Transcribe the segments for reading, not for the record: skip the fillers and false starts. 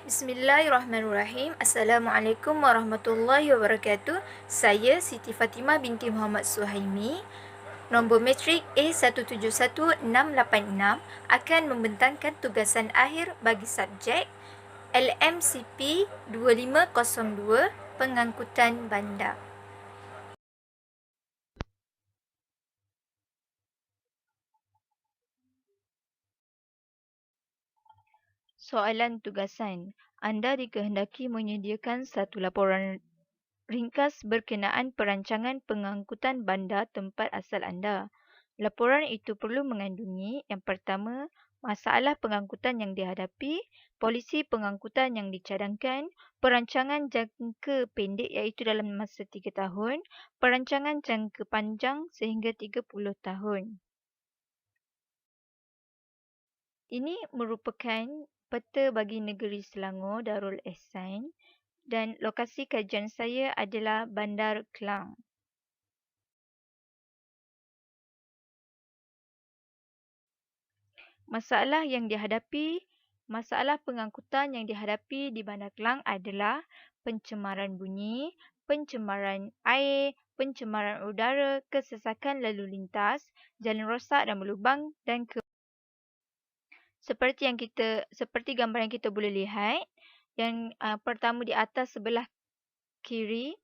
Bismillahirrahmanirrahim. Assalamualaikum warahmatullahi wabarakatuh. Saya Siti Fatimah binti Muhammad Suhaimi. Nombor metrik A171686 akan membentangkan tugasan akhir bagi subjek LMCP 2502 Pengangkutan Bandar. Soalan tugasan. Anda dikehendaki menyediakan satu laporan ringkas berkenaan perancangan pengangkutan bandar tempat asal anda. Laporan itu perlu mengandungi yang pertama, masalah pengangkutan yang dihadapi, polisi pengangkutan yang dicadangkan, perancangan jangka pendek iaitu dalam masa 3 tahun, perancangan jangka panjang sehingga 30 tahun. Ini merupakan peta bagi negeri Selangor Darul Ehsan dan lokasi kajian saya adalah Bandar Kelang. Masalah pengangkutan yang dihadapi di Bandar Kelang adalah pencemaran bunyi, pencemaran air, pencemaran udara, kesesakan lalu lintas, jalan rosak dan berlubang dan seperti gambar yang kita boleh lihat, yang pertama di atas sebelah kiri,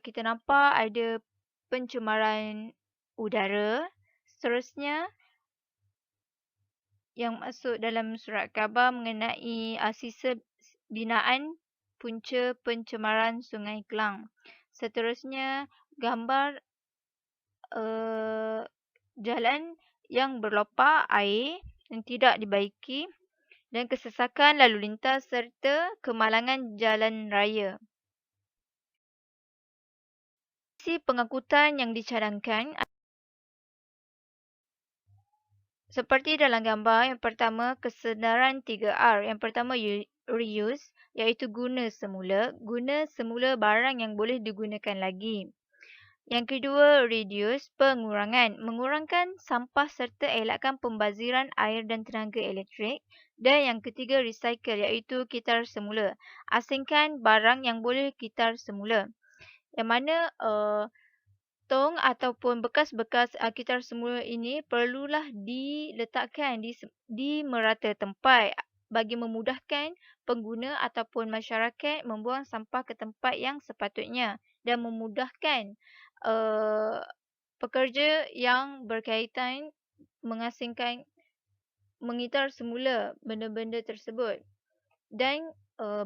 kita nampak ada pencemaran udara. Seterusnya, yang masuk dalam surat khabar mengenai sisa binaan punca pencemaran Sungai Kelang. Seterusnya, gambar jalan yang berlopak air yang tidak dibaiki dan kesesakan lalu lintas serta kemalangan jalan raya. Isi pengangkutan yang dicadangkan seperti dalam gambar, yang pertama kesedaran 3R. Yang pertama reuse, iaitu guna semula barang yang boleh digunakan lagi. Yang kedua reduce, pengurangan, mengurangkan sampah serta elakkan pembaziran air dan tenaga elektrik. Dan yang ketiga recycle, iaitu kitar semula, asingkan barang yang boleh kitar semula. Yang mana tong ataupun bekas-bekas kitar semula ini perlulah diletakkan di merata tempat bagi memudahkan pengguna ataupun masyarakat membuang sampah ke tempat yang sepatutnya dan memudahkan pekerja yang berkaitan mengitar semula benda-benda tersebut. Dan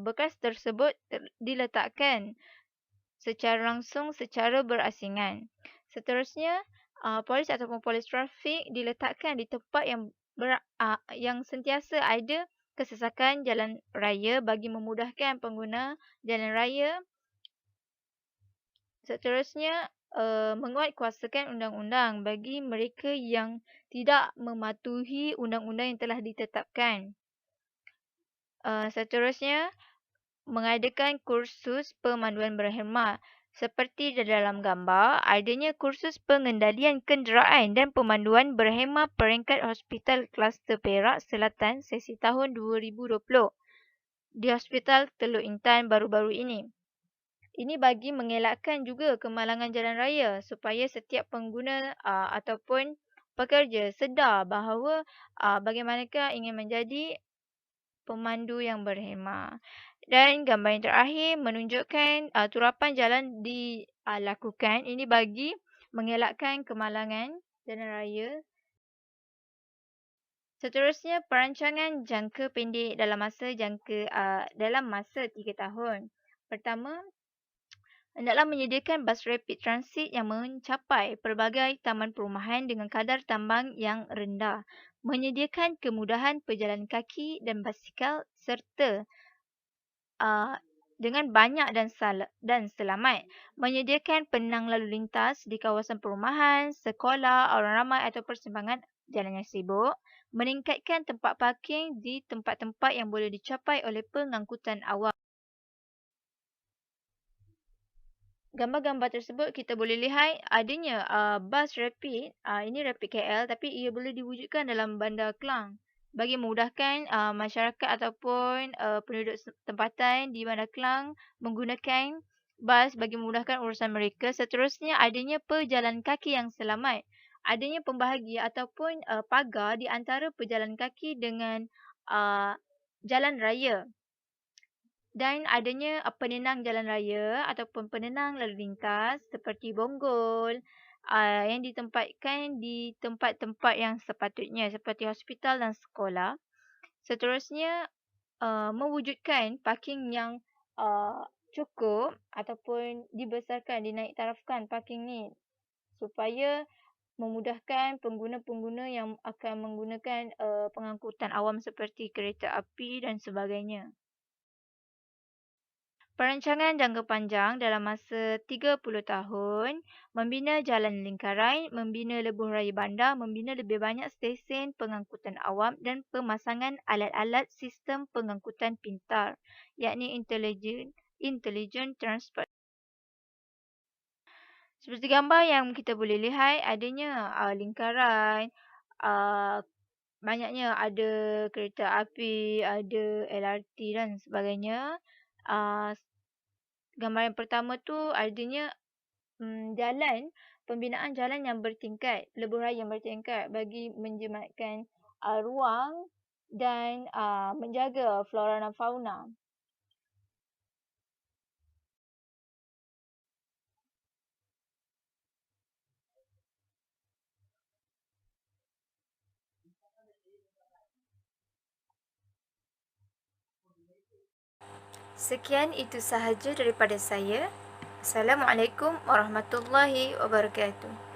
bekas tersebut diletakkan secara langsung secara berasingan. Seterusnya, polis ataupun polis trafik diletakkan di tempat yang sentiasa ada kesesakan jalan raya bagi memudahkan pengguna jalan raya. Seterusnya, menguatkuasakan undang-undang bagi mereka yang tidak mematuhi undang-undang yang telah ditetapkan. Seterusnya, mengadakan kursus pemanduan berhemah. Seperti di dalam gambar, adanya kursus pengendalian kenderaan dan pemanduan berhemah peringkat Hospital Kluster Perak Selatan sesi tahun 2020 di Hospital Teluk Intan baru-baru ini. Ini bagi mengelakkan juga kemalangan jalan raya supaya setiap pengguna ataupun pekerja sedar bahawa bagaimanakah ingin menjadi pemandu yang berhemah. Dan gambar yang terakhir menunjukkan turapan jalan dilakukan. Ini bagi mengelakkan kemalangan jalan raya. Seterusnya, perancangan jangka pendek dalam masa 3 tahun. Pertama, hendaklah menyediakan bas rapid transit yang mencapai pelbagai taman perumahan dengan kadar tambang yang rendah. Menyediakan kemudahan pejalan kaki dan basikal serta dengan banyak dan selamat. Menyediakan penang lalu lintas di kawasan perumahan, sekolah, orang ramai atau persimpangan jalan yang sibuk. Meningkatkan tempat parking di tempat-tempat yang boleh dicapai oleh pengangkutan awam. Gambar-gambar tersebut kita boleh lihat adanya bas rapid. Ini rapid KL tapi ia boleh diwujudkan dalam Bandar Kelang. bagi memudahkan masyarakat ataupun penduduk tempatan di Bandar Kelang menggunakan bas bagi memudahkan urusan mereka. Seterusnya, adanya pejalan kaki yang selamat. Adanya pembahagi ataupun pagar di antara pejalan kaki dengan uh, jalan raya. Dan adanya penenang jalan raya ataupun penenang lalu lintas seperti bonggol yang ditempatkan di tempat-tempat yang sepatutnya seperti hospital dan sekolah. Seterusnya, mewujudkan parking yang cukup ataupun dibesarkan, dinaik tarafkan parking ni supaya memudahkan pengguna-pengguna yang akan menggunakan pengangkutan awam seperti kereta api dan sebagainya. Perancangan jangka panjang dalam masa 30 tahun, membina jalan lingkaran, membina lebuh raya bandar, membina lebih banyak stesen pengangkutan awam dan pemasangan alat-alat sistem pengangkutan pintar, yakni Intelligent Transport. Seperti gambar yang kita boleh lihat, adanya lingkaran, uh, banyaknya ada kereta api, ada LRT dan sebagainya. Uh, Gambar yang pertama tu adanya jalan, pembinaan jalan yang bertingkat, lebuh raya yang bertingkat bagi menjimatkan ruang dan menjaga flora dan fauna. Sekian itu sahaja daripada saya. Assalamualaikum warahmatullahi wabarakatuh.